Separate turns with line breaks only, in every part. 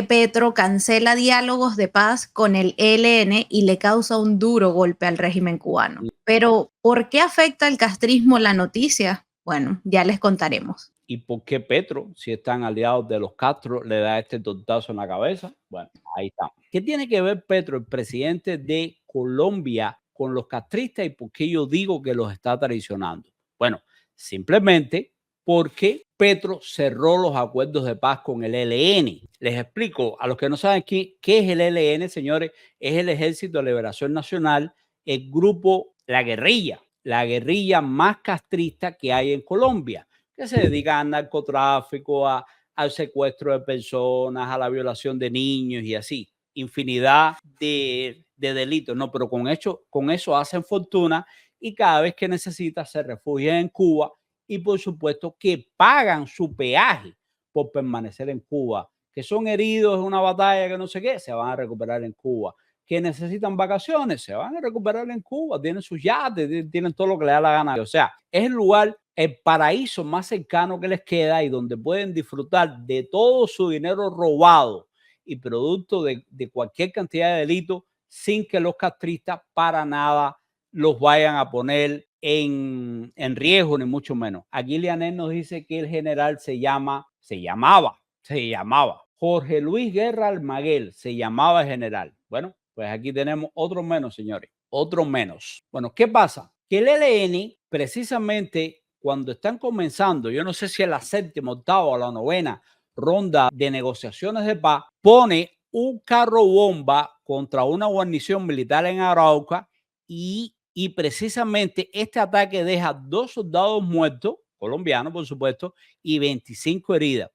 Petro cancela diálogos de paz con el ELN y le causa un duro golpe al régimen cubano. Pero, ¿por qué afecta al castrismo la noticia? Bueno, ya les contaremos.
¿Y por qué Petro, si están aliados de los Castro, le da este tortazo en la cabeza? Bueno, ahí está. ¿Qué tiene que ver Petro, el presidente de Colombia, con los castristas y por qué yo digo que los está traicionando? Bueno, simplemente porque Petro cerró los acuerdos de paz con el ELN. Les explico a los que no saben qué es el ELN, señores, es el Ejército de Liberación Nacional, el grupo, la guerrilla más castrista que hay en Colombia, que se dedica al narcotráfico, al secuestro de personas, a la violación de niños y así, infinidad de delitos, ¿no? Pero con eso hacen fortuna y cada vez que necesitan se refugian en Cuba y por supuesto que pagan su peaje por permanecer en Cuba, que son heridos en una batalla que no sé qué, se van a recuperar en Cuba, que necesitan vacaciones, se van a recuperar en Cuba, tienen sus yates, tienen todo lo que les da la gana. O sea, es el lugar, el paraíso más cercano que les queda y donde pueden disfrutar de todo su dinero robado y producto de cualquier cantidad de delitos sin que los castristas para nada los vayan a poner en riesgo, ni mucho menos. Aquí Leonel nos dice que el general se llamaba Jorge Luis Guerra Almaguer, se llamaba el general. Bueno, pues aquí tenemos otro menos, señores, otro menos. Bueno, ¿qué pasa? Que el ELN, precisamente cuando están comenzando, yo no sé si es la séptima, octava o la novena ronda de negociaciones de paz, pone un carro bomba contra una guarnición militar en Arauca y precisamente este ataque deja 2 soldados muertos, colombianos por supuesto, y 25 heridos,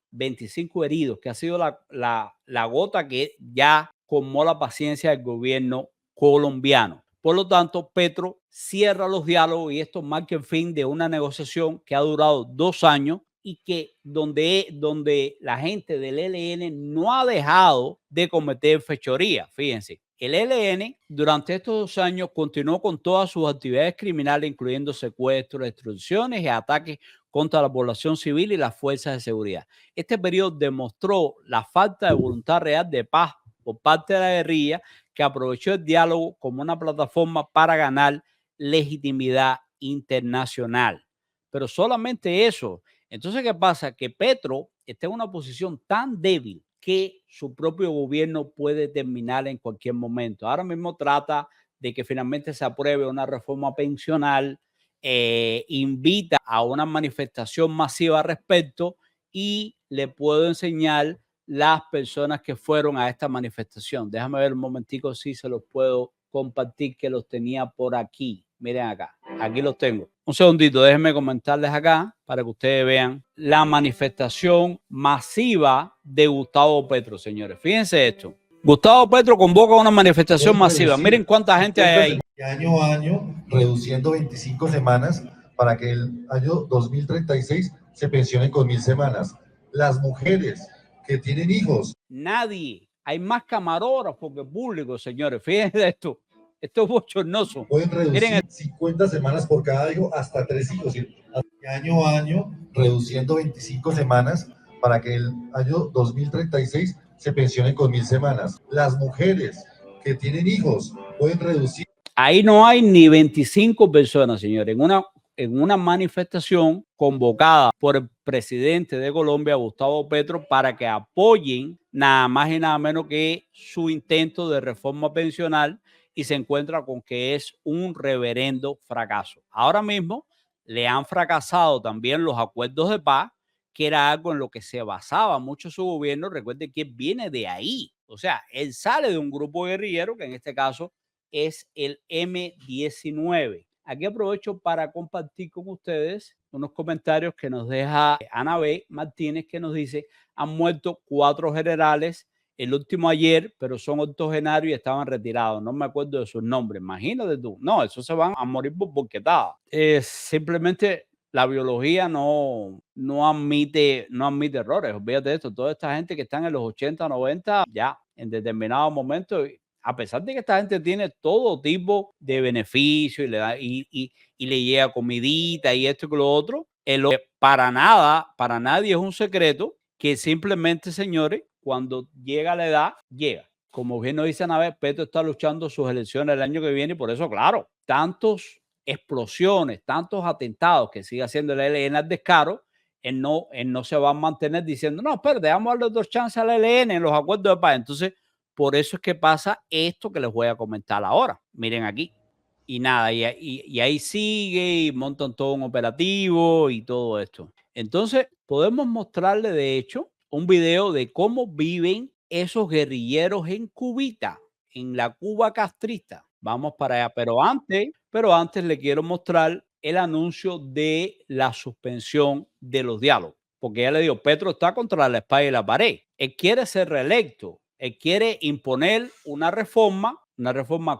que ha sido la gota que ya colmó la paciencia del gobierno colombiano. Por lo tanto, Petro cierra los diálogos y esto marca el fin de una negociación que ha durado 2 años y que donde la gente del ELN no ha dejado de cometer fechorías. Fíjense, el ELN durante estos 2 años continuó con todas sus actividades criminales, incluyendo secuestros, extorsiones y ataques contra la población civil y las fuerzas de seguridad. Este periodo demostró la falta de voluntad real de paz por parte de la guerrilla, que aprovechó el diálogo como una plataforma para ganar legitimidad internacional. Pero solamente eso. Entonces, ¿qué pasa? Que Petro está en una posición tan débil que su propio gobierno puede terminar en cualquier momento. Ahora mismo trata de que finalmente se apruebe una reforma pensional, invita a una manifestación masiva al respecto y le puedo enseñar las personas que fueron a esta manifestación. Déjame ver un momentico si se los puedo compartir, que los tenía por aquí. Miren acá, aquí los tengo. Un segundito, déjenme comentarles acá para que ustedes vean la manifestación masiva de Gustavo Petro, señores. Fíjense esto. Gustavo Petro convoca una manifestación masiva. Miren cuánta gente hay ahí.
Año a año, reduciendo 25 semanas para que el año 2036 se pensionen con 1000 semanas. Las mujeres que tienen hijos.
Nadie. Hay más camarógrafos que público, señores. Fíjense esto. Esto es bochornoso.
Pueden reducir 50 semanas por cada hijo hasta 3 hijos. Año a año, reduciendo 25 semanas para que el año 2036 se pensionen con 1000 semanas. Las mujeres que tienen hijos pueden reducir.
Ahí no hay ni 25 personas, señores, en una manifestación convocada por el presidente de Colombia, Gustavo Petro, para que apoyen nada más y nada menos que su intento de reforma pensional, y se encuentra con que es un reverendo fracaso. Ahora mismo le han fracasado también los acuerdos de paz, que era algo en lo que se basaba mucho su gobierno. Recuerden que viene de ahí. O sea, él sale de un grupo guerrillero que en este caso es el M-19. Aquí aprovecho para compartir con ustedes unos comentarios que nos deja Ana B. Martínez, que nos dice: han muerto 4 generales, el último ayer, pero son octogenarios y estaban retirados. No me acuerdo de sus nombres. Imagínate tú. No, esos se van a morir por boquetada. Simplemente la biología no admite errores. Olvídate de esto. Toda esta gente que está en los 80, 90, ya en determinado momento, a pesar de que esta gente tiene todo tipo de beneficios y le da y le llega comidita y esto y lo otro, para nadie es un secreto que simplemente, señores, cuando llega la edad, llega. Como bien nos dice Anabel, Petro está luchando sus elecciones el año que viene y por eso, claro, tantos explosiones, tantos atentados que sigue haciendo el ELN al descaro, él no se va a mantener diciendo, no, espera, vamos a darle dos chances al ELN en los acuerdos de paz. Entonces, por eso es que pasa esto que les voy a comentar ahora. Miren aquí. Y nada, y ahí sigue y montan todo un operativo y todo esto. Entonces, podemos mostrarle, de hecho, un video de cómo viven esos guerrilleros en Cubita, en la Cuba castrista. Vamos para allá. Pero antes le quiero mostrar el anuncio de la suspensión de los diálogos. Porque ya le digo, Petro está contra la espada y la pared. Él quiere ser reelecto. Él quiere imponer una reforma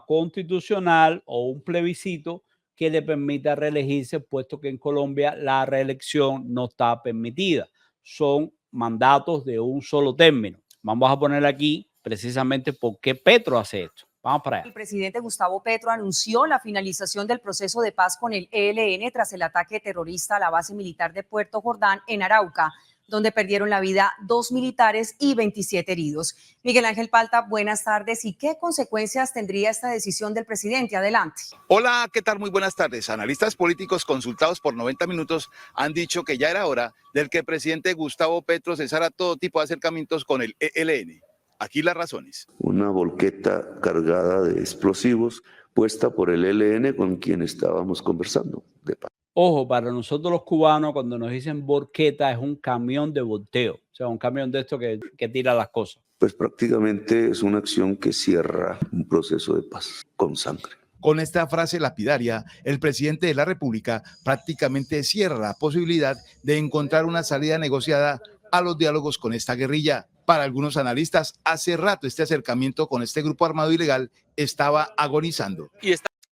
constitucional o un plebiscito que le permita reelegirse, puesto que en Colombia la reelección no está permitida. Son mandatos de un solo término. Vamos a poner aquí precisamente por qué Petro hace esto. Vamos para allá.
El presidente Gustavo Petro anunció la finalización del proceso de paz con el ELN tras el ataque terrorista a la base militar de Puerto Jordán en Arauca, donde perdieron la vida 2 militares y 27 heridos. Miguel Ángel Palta, buenas tardes. ¿Y qué consecuencias tendría esta decisión del presidente? Adelante.
Hola, ¿qué tal? Muy buenas tardes. Analistas políticos consultados por 90 minutos han dicho que ya era hora del que el presidente Gustavo Petro cesara todo tipo de acercamientos con el ELN. Aquí las razones.
Una volqueta cargada de explosivos puesta por el ELN con quien estábamos conversando de paz.
Ojo, para nosotros los cubanos, cuando nos dicen volqueta, es un camión de volteo. O sea, un camión de esto que tira las cosas.
Pues prácticamente es una acción que cierra un proceso de paz con sangre.
Con esta frase lapidaria, el presidente de la República prácticamente cierra la posibilidad de encontrar una salida negociada a los diálogos con esta guerrilla. Para algunos analistas, hace rato este acercamiento con este grupo armado ilegal estaba agonizando.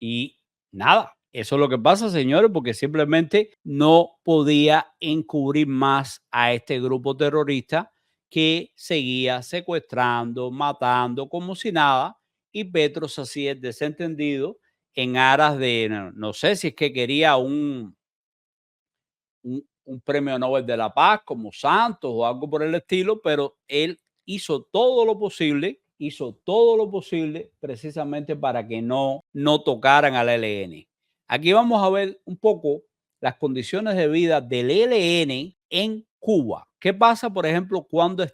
Y nada, eso es lo que pasa, señores, porque simplemente no podía encubrir más a este grupo terrorista que seguía secuestrando, matando, como si nada, y Petro se hacía el desentendido en aras de, no sé si es que quería un premio Nobel de la Paz como Santos o algo por el estilo, pero él hizo todo lo posible precisamente para que no tocaran al ELN. Aquí vamos a ver un poco las condiciones de vida del ELN en Cuba. ¿Qué pasa, por ejemplo, cuando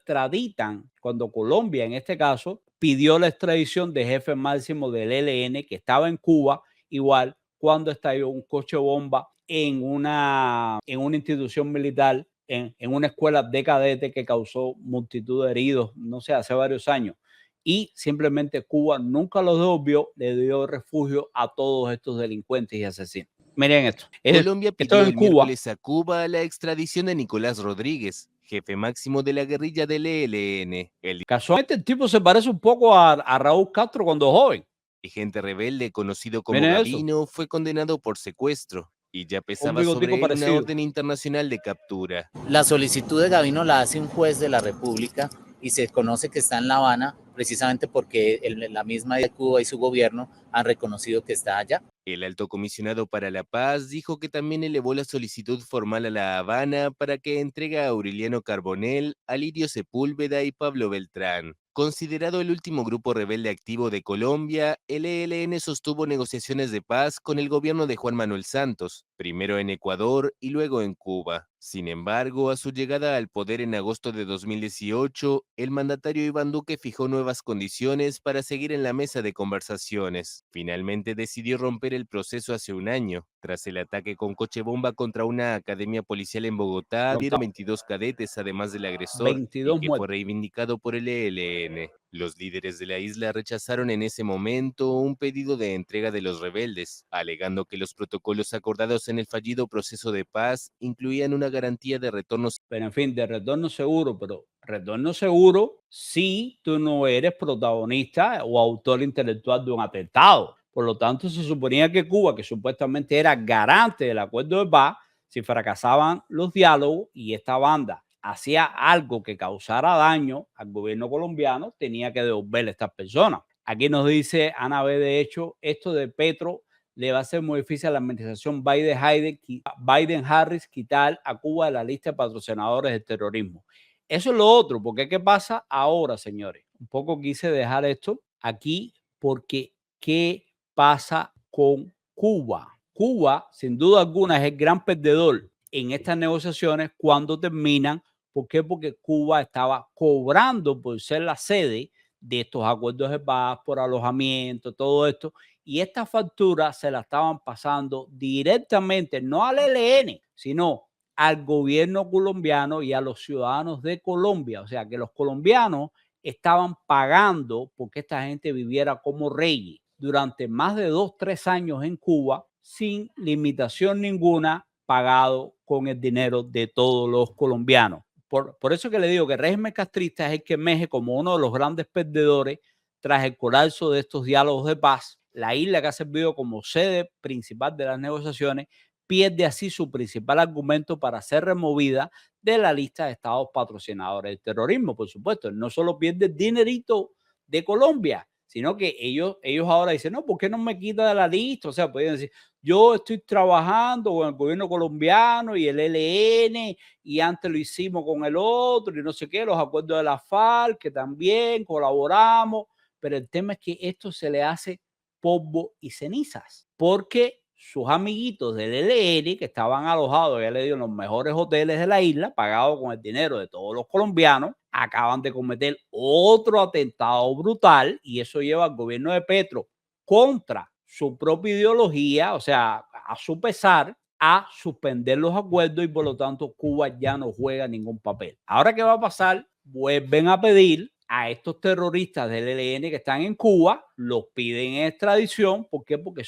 Colombia, en este caso, pidió la extradición del jefe máximo del ELN que estaba en Cuba, igual cuando estalló un coche bomba en una institución militar, en una escuela de cadetes que causó multitud de heridos, no sé, hace varios años. Y simplemente Cuba nunca los devolvió, le dio refugio a todos estos delincuentes y asesinos. Miren esto.
Colombia pidió el miércoles a Cuba la extradición de Nicolás Rodríguez, jefe máximo de la guerrilla del ELN.
Casualmente el tipo se parece un poco a Raúl Castro cuando joven.
El dirigente rebelde conocido como Gavino fue condenado por secuestro y ya pesaba sobre él una orden internacional de captura.
La solicitud de Gavino la hace un juez de la República y se conoce que está en La Habana precisamente porque la misma de Cuba y su gobierno han reconocido que está allá.
El alto comisionado para la paz dijo que también elevó la solicitud formal a La Habana para que entregue a Aureliano Carbonell, Alirio Sepúlveda y Pablo Beltrán. Considerado el último grupo rebelde activo de Colombia, el ELN sostuvo negociaciones de paz con el gobierno de Juan Manuel Santos, primero en Ecuador y luego en Cuba. Sin embargo, a su llegada al poder en agosto de 2018, el mandatario Iván Duque fijó nuevas condiciones para seguir en la mesa de conversaciones. Finalmente decidió romper el proceso hace un año. Tras el ataque con coche bomba contra una academia policial en Bogotá, murieron 22 cadetes, además del agresor, y que fue reivindicado por el ELN. Los líderes de la isla rechazaron en ese momento un pedido de entrega de los rebeldes, alegando que los protocolos acordados en el fallido proceso de paz incluían una garantía de retorno.
Pero en fin, de retorno seguro, pero retorno seguro si tú no eres protagonista o autor intelectual de un atentado. Por lo tanto, se suponía que Cuba, que supuestamente era garante del acuerdo de paz, si fracasaban los diálogos y esta banda hacía algo que causara daño al gobierno colombiano, tenía que devolverle a estas personas. Aquí nos dice Ana B, de hecho, esto de Petro le va a ser muy difícil a la administración Biden-Harris quitar a Cuba de la lista de patrocinadores del terrorismo. Eso es lo otro, porque ¿qué pasa ahora, señores? Un poco quise dejar esto aquí porque ¿qué pasa con Cuba? Cuba, sin duda alguna, es el gran perdedor en estas negociaciones cuando terminan. ¿Por qué? Porque Cuba estaba cobrando por ser la sede de estos acuerdos de paz, por alojamiento, todo esto, y esta factura se la estaban pasando directamente, no al ELN, sino al gobierno colombiano y a los ciudadanos de Colombia. O sea, que los colombianos estaban pagando porque esta gente viviera como reyes durante más de 2, 3 años en Cuba sin limitación ninguna, pagado con el dinero de todos los colombianos. Por eso que le digo que el régimen castrista es el que emerge como uno de los grandes perdedores tras el colapso de estos diálogos de paz. La isla, que ha servido como sede principal de las negociaciones, pierde así su principal argumento para ser removida de la lista de estados patrocinadores del terrorismo. Por supuesto, no solo pierde el dinerito de Colombia, sino que ellos ahora dicen, no, ¿por qué no me quita de la lista? O sea, pueden decir, yo estoy trabajando con el gobierno colombiano y el ELN, y antes lo hicimos con el otro, y no sé qué, los acuerdos de la FARC, que también colaboramos, pero el tema es que esto se le hace polvo y cenizas, porque sus amiguitos del ELN, que estaban alojados, ya le digo, en los mejores hoteles de la isla, pagados con el dinero de todos los colombianos, acaban de cometer otro atentado brutal, y eso lleva al gobierno de Petro contra su propia ideología, o sea, a su pesar, a suspender los acuerdos, y por lo tanto Cuba ya no juega ningún papel. Ahora, ¿qué va a pasar? Vuelven a pedir a estos terroristas del ELN que están en Cuba, los piden en extradición. ¿Por qué? Porque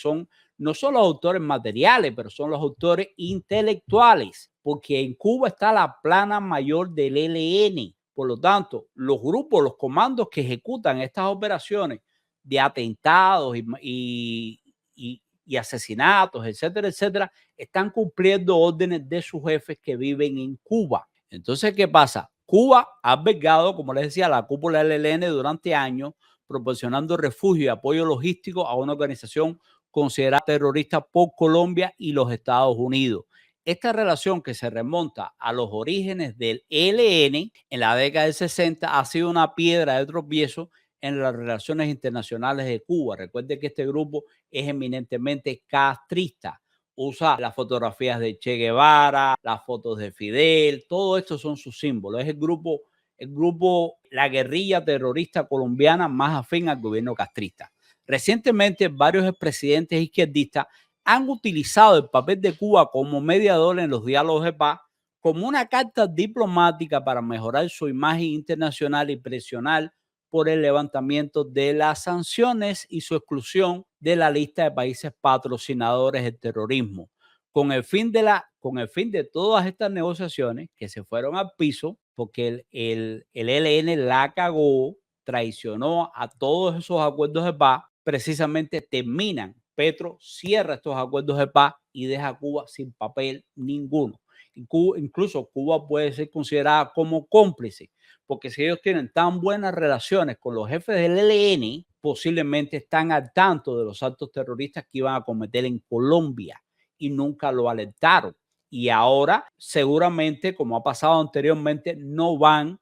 no son los autores materiales, pero son los autores intelectuales, porque en Cuba está la plana mayor del ELN. Por lo tanto, los grupos, los comandos que ejecutan estas operaciones de atentados y asesinatos, etcétera, etcétera, están cumpliendo órdenes de sus jefes que viven en Cuba. Entonces, ¿qué pasa? Cuba ha albergado, como les decía, la cúpula del ELN durante años, proporcionando refugio y apoyo logístico a una organización considerada terrorista por Colombia y los Estados Unidos. Esta relación, que se remonta a los orígenes del ELN en la década del 60, ha sido una piedra de tropiezo en las relaciones internacionales de Cuba. Recuerde que este grupo es eminentemente castrista. Usa las fotografías de Che Guevara, las fotos de Fidel, todo esto son sus símbolos. Es el grupo, la guerrilla terrorista colombiana más afín al gobierno castrista. Recientemente, varios expresidentes izquierdistas han utilizado el papel de Cuba como mediador en los diálogos de paz como una carta diplomática para mejorar su imagen internacional y presionar por el levantamiento de las sanciones y su exclusión de la lista de países patrocinadores del terrorismo, con el fin de todas estas negociaciones que se fueron al piso, porque el ELN la cagó, traicionó a todos esos acuerdos de paz. Precisamente terminan, Petro cierra estos acuerdos de paz y deja a Cuba sin papel ninguno. Incluso Cuba puede ser considerada como cómplice, porque si ellos tienen tan buenas relaciones con los jefes del ELN, posiblemente están al tanto de los actos terroristas que iban a cometer en Colombia y nunca lo alertaron. Y ahora, seguramente, como ha pasado anteriormente, no van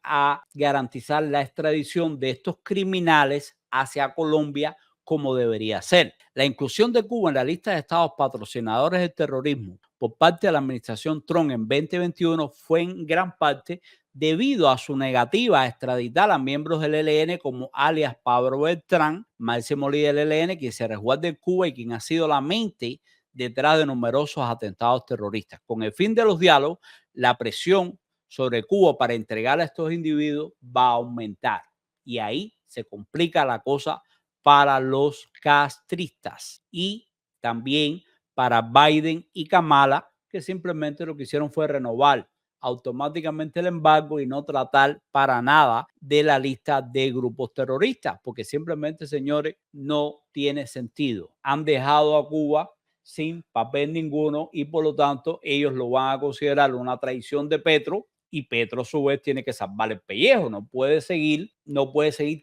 a garantizar la extradición de estos criminales hacia Colombia como debería ser. La inclusión de Cuba en la lista de estados patrocinadores del terrorismo por parte de la administración Trump en 2021 fue en gran parte debido a su negativa a extraditar a miembros del ELN como alias Pablo Beltrán, máximo líder del ELN, quien se resguarda en Cuba y quien ha sido la mente detrás de numerosos atentados terroristas. Con el fin de los diálogos, la presión sobre Cuba para entregar a estos individuos va a aumentar, y ahí se complica la cosa para los castristas y también para Biden y Kamala, que simplemente lo que hicieron fue renovar automáticamente el embargo y no tratar para nada de la lista de grupos terroristas, porque simplemente, señores, no tiene sentido. Han dejado a Cuba sin papel ninguno y por lo tanto ellos lo van a considerar una traición de Petro, y Petro a su vez tiene que salvar el pellejo. No puede seguir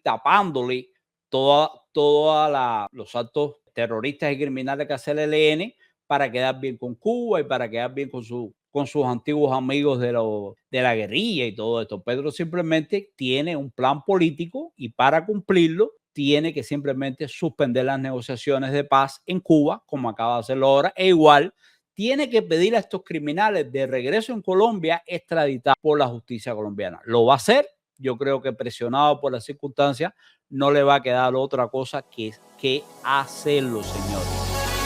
tapándole todos los actos terroristas y criminales que hace el ELN para quedar bien con Cuba y para quedar bien con con sus antiguos amigos de la guerrilla y todo esto. Petro simplemente tiene un plan político y para cumplirlo tiene que simplemente suspender las negociaciones de paz en Cuba, como acaba de hacerlo ahora, e igual tiene que pedir a estos criminales de regreso en Colombia extraditados por la justicia colombiana. Lo va a hacer, yo creo que presionado por las circunstancias, no le va a quedar otra cosa que hacerlo, señores.